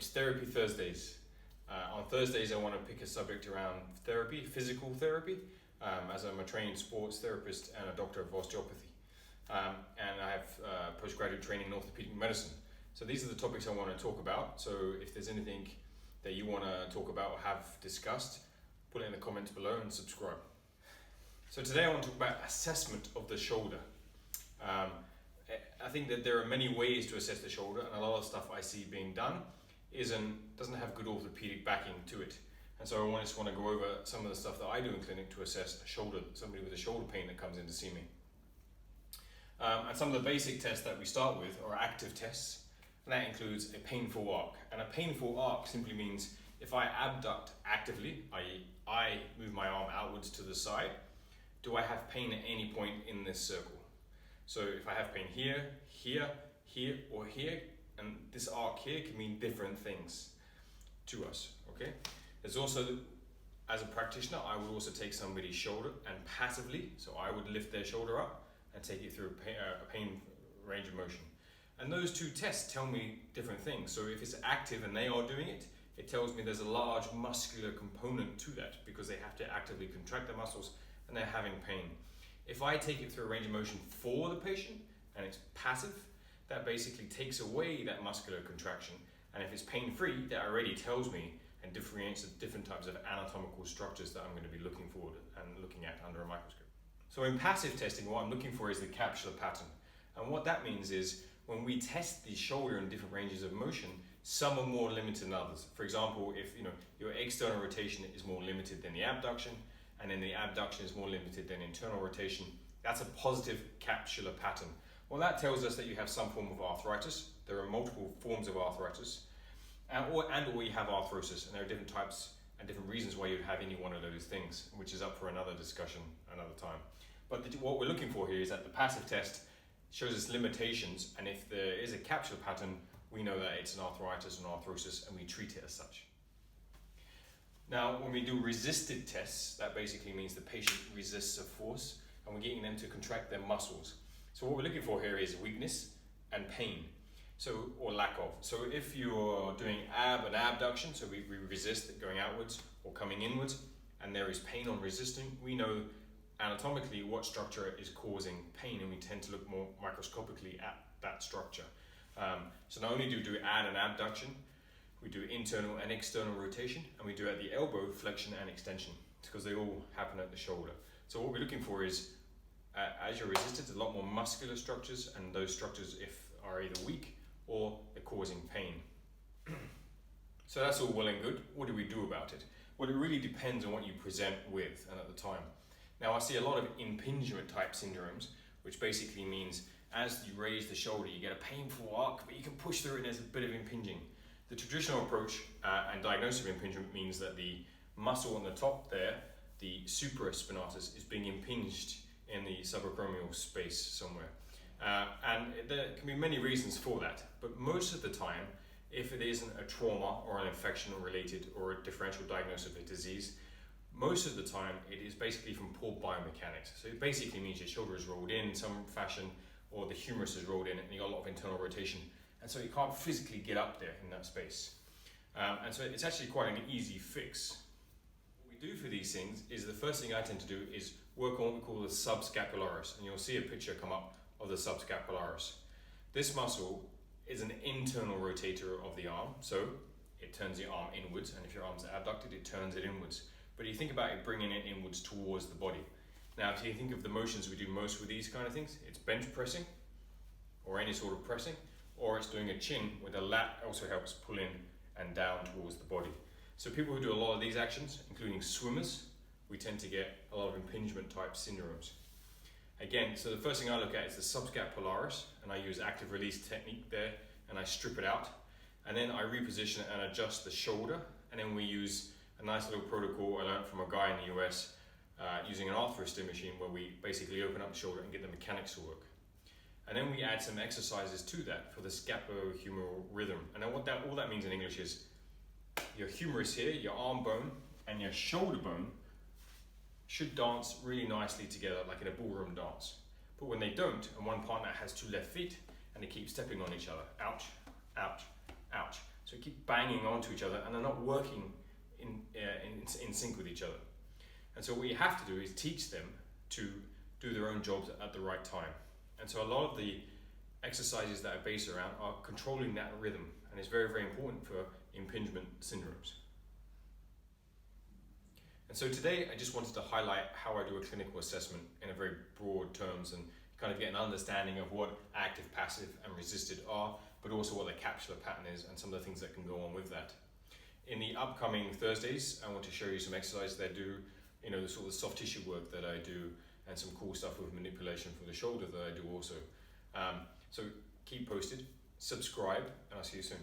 it's Therapy Thursdays. On Thursdays, I want to pick a subject around therapy, physical therapy, as I'm a trained sports therapist and a doctor of osteopathy. And I have postgraduate training in orthopedic medicine. So these are the topics I want to talk about. So if there's anything that you want to talk about or have discussed, put it in the comments below and subscribe. So today I want to talk about assessment of the shoulder. I think that there are many ways to assess the shoulder, and a lot of stuff I see being done doesn't have good orthopedic backing to it. And so I just want to go over some of the stuff that I do in clinic to assess a shoulder, somebody with a shoulder pain that comes in to see me. And some of the basic tests that we start with are active tests, and that includes a painful arc. And a painful arc simply means if I abduct actively, i.e. I move my arm outwards to the side, do I have pain at any point in this circle? So if I have pain here, here, here, or here, and this arc here can mean different things to us, okay? There's also, as a practitioner, I would also take somebody's shoulder and passively, so I would lift their shoulder up and take it through a pain range of motion. And those two tests tell me different things. So if it's active and they are doing it, it tells me there's a large muscular component to that because they have to actively contract their muscles and they're having pain. If I take it through a range of motion for the patient and it's passive, that basically takes away that muscular contraction. And if it's pain-free, that already tells me and differentiates the different types of anatomical structures that I'm going to be looking for and looking at under a microscope. So in passive testing, what I'm looking for is the capsular pattern. And what that means is when we test the shoulder in different ranges of motion, some are more limited than others. For example, if your external rotation is more limited than the abduction, and then the abduction is more limited than internal rotation, that's a positive capsular pattern. Well, that tells us that you have some form of arthritis. There are multiple forms of arthritis, or you have arthrosis, and there are different types and different reasons why you'd have any one of those things, which is up for another discussion another time. But what we're looking for here is that the passive test shows us limitations, and if there is a capsular pattern, we know that it's an arthritis and arthrosis, and we treat it as such. Now, when we do resisted tests, that basically means the patient resists a force, and we're getting them to contract their muscles. So what we're looking for here is weakness and pain, or lack of. So if you're doing an abduction, so we resist it going outwards or coming inwards, and there is pain on resisting, we know anatomically what structure is causing pain, and we tend to look more microscopically at that structure. So not only do we do an abduction, we do internal and external rotation, and we do at the elbow flexion and extension, because they all happen at the shoulder. So what we're looking for is, as you're resisted, a lot more muscular structures, and those structures are either weak or they're causing pain. So that's all well and good. What do we do about it? Well, it really depends on what you present with and at the time. Now, I see a lot of impingement type syndromes, which basically means as you raise the shoulder, you get a painful arc, but you can push through it and there's a bit of impinging. The traditional approach and diagnosis of impingement means that the muscle on the top there, the supraspinatus, is being impinged in the subacromial space somewhere. And there can be many reasons for that, but most of the time, if it isn't a trauma or an infection related or a differential diagnosis of a disease, most of the time it is basically from poor biomechanics. So it basically means your shoulder is rolled in some fashion, or the humerus is rolled in and you got a lot of internal rotation, and so you can't physically get up there in that space. And so it's actually quite an easy fix. What we do for these things is, the first thing I tend to do is work on what we call the subscapularis, and you'll see a picture come up of the subscapularis. This muscle is an internal rotator of the arm, so it turns the arm inwards, and if your arm's abducted, it turns it inwards. But you think about it bringing it inwards towards the body. Now, if you think of the motions we do most with these kind of things, it's bench pressing, or any sort of pressing, or it's doing a chin where the lat also helps pull in and down towards the body. So people who do a lot of these actions, including swimmers, we tend to get a lot of impingement type syndromes. Again, so the first thing I look at is the subscapularis, and I use active release technique there, and I strip it out, and then I reposition it and adjust the shoulder, and then we use a nice little protocol I learned from a guy in the US using an arthrostim machine, where we basically open up the shoulder and get the mechanics to work. And then we add some exercises to that for the scapulohumeral rhythm. And then all that means in English is your humerus here, your arm bone, and your shoulder bone should dance really nicely together, like in a ballroom dance. But when they don't, and one partner has two left feet, and they keep stepping on each other, ouch, ouch, ouch, So keep banging onto each other and they're not working in sync with each other. And so what you have to do is teach them to do their own jobs at the right time. And so a lot of the exercises that are based around are controlling that rhythm, and it's very, very important for impingement syndromes. And so today I just wanted to highlight how I do a clinical assessment in a very broad terms and kind of get an understanding of what active, passive and resisted are, but also what the capsular pattern is and some of the things that can go on with that. In the upcoming Thursdays, I want to show you some exercises that I do, the sort of soft tissue work that I do, and some cool stuff with manipulation for the shoulder that I do also. So keep posted, subscribe, and I'll see you soon.